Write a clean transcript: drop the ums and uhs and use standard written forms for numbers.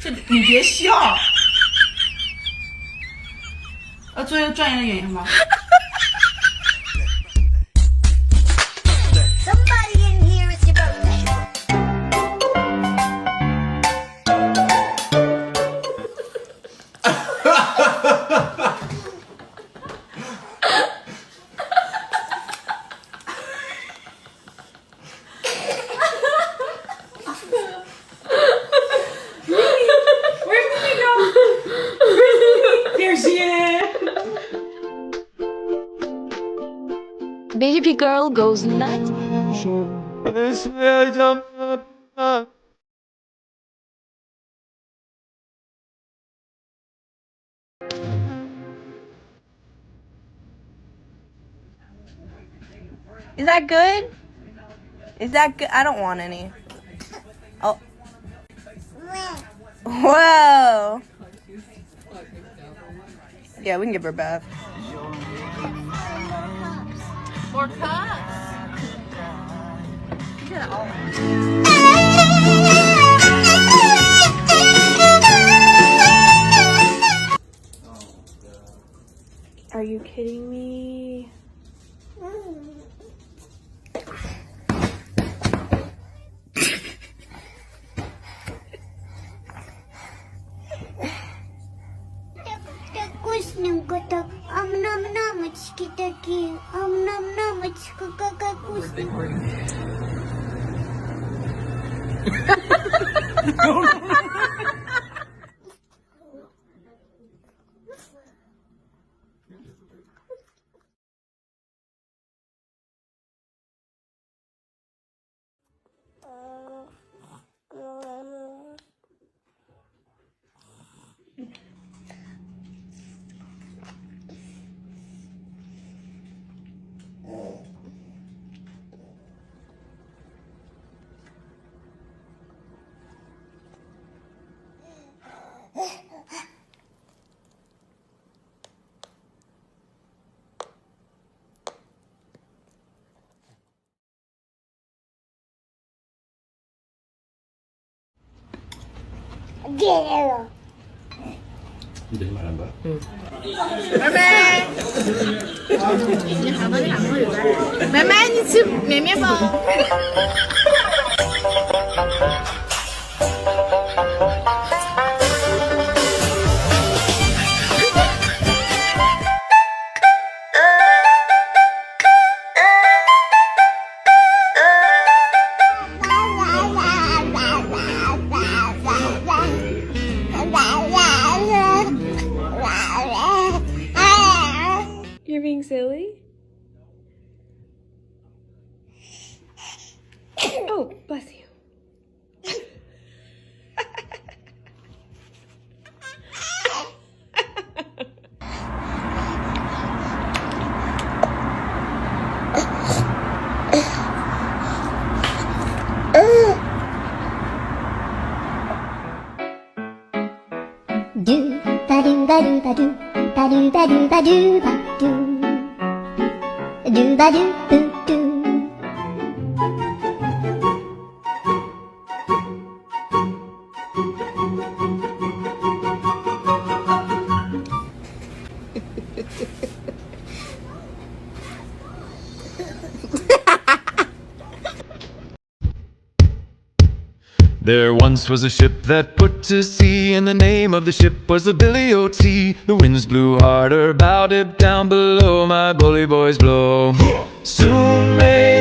这你别笑。做一个专业的演员吧。Somebody in here, it's your birthday. Baby girl goes nuts. Is that good? Is that good? I don't want any. Oh. Whoa. Yeah, we can give her a bath. More cups. Are you kidding me? Вкусненько так, ам-нам-намочки такие, ам-нам-намочка, какая вкусненькая. Get 你等你买两个。妹妹，妹妹，你吃面面包。You're being silly? Oh, bless you. Do ba do ba do ba do ba do ba do ba do ba do ba do boo do. There once was a ship that put to sea, and the name of the ship was the Billy O.T. The winds blew harder, bowed it down below, my bully boys blow. Soon may